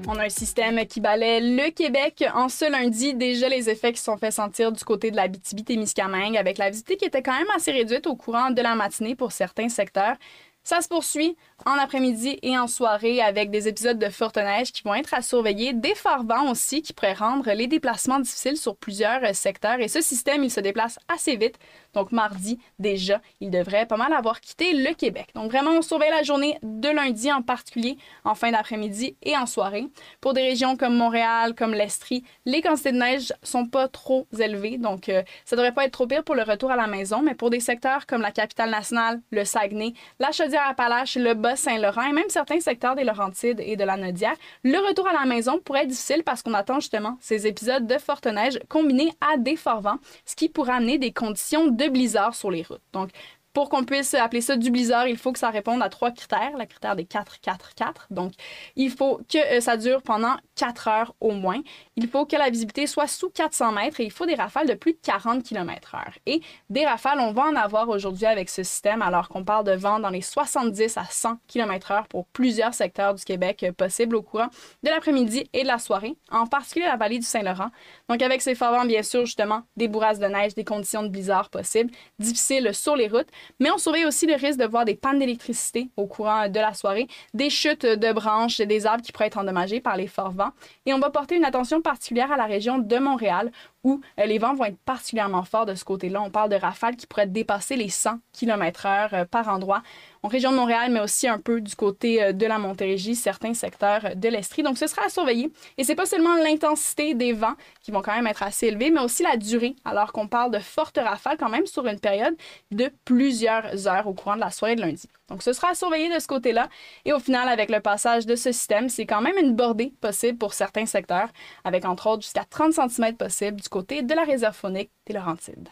On a un système qui balaie le Québec en ce lundi. Déjà, les effets qui se sont fait sentir du côté de la Abitibi-Témiscamingue avec la visibilité qui était quand même assez réduite au courant de la matinée pour certains secteurs. Ça se poursuit en après-midi et en soirée avec des épisodes de forte neige qui vont être à surveiller, des forts vents aussi qui pourraient rendre les déplacements difficiles sur plusieurs secteurs. Et ce système, il se déplace assez vite. Donc mardi, déjà, il devrait pas mal avoir quitté le Québec. Donc vraiment, on surveille la journée de lundi en particulier, en fin d'après-midi et en soirée. Pour des régions comme Montréal, comme l'Estrie, les quantités de neige sont pas trop élevées. Donc ça devrait pas être trop pire pour le retour à la maison. Mais pour des secteurs comme la Capitale-Nationale, le Saguenay, la Chaudière-Appalaches, le Bas-Saint-Laurent et même certains secteurs des Laurentides et de la Naudière, le retour à la maison pourrait être difficile parce qu'on attend justement ces épisodes de forte neige combinés à des forts vents, ce qui pourrait amener des conditions de blizzard sur les routes. Donc, pour qu'on puisse appeler ça du blizzard, il faut que ça réponde à 3 critères, le critère des 4-4-4. Donc, il faut que ça dure pendant 4 heures au moins. Il faut que la visibilité soit sous 400 mètres et il faut des rafales de plus de 40 km/h. Et des rafales, on va en avoir aujourd'hui avec ce système, alors qu'on parle de vent dans les 70 à 100 km/h pour plusieurs secteurs du Québec possibles au courant de l'après-midi et de la soirée, en particulier la vallée du Saint-Laurent. Donc, avec ces forts vents, bien sûr, justement, des bourrasques de neige, des conditions de blizzard possibles, difficiles sur les routes. Mais on surveille aussi le risque de voir des pannes d'électricité au courant de la soirée, des chutes de branches, des arbres qui pourraient être endommagés par les forts vents. Et on va porter une attention particulière à la région de Montréal où les vents vont être particulièrement forts de ce côté-là. On parle de rafales qui pourraient dépasser les 100 km/h par endroit. En région de Montréal, mais aussi un peu du côté de la Montérégie, certains secteurs de l'Estrie. Donc, ce sera à surveiller. Et c'est pas seulement l'intensité des vents qui vont quand même être assez élevés, mais aussi la durée, alors qu'on parle de fortes rafales quand même sur une période de plusieurs heures au courant de la soirée de lundi. Donc, ce sera à surveiller de ce côté-là. Et au final, avec le passage de ce système, c'est quand même une bordée possible pour certains secteurs, avec entre autres jusqu'à 30 cm possible du côté de la réserve faunique des Laurentides.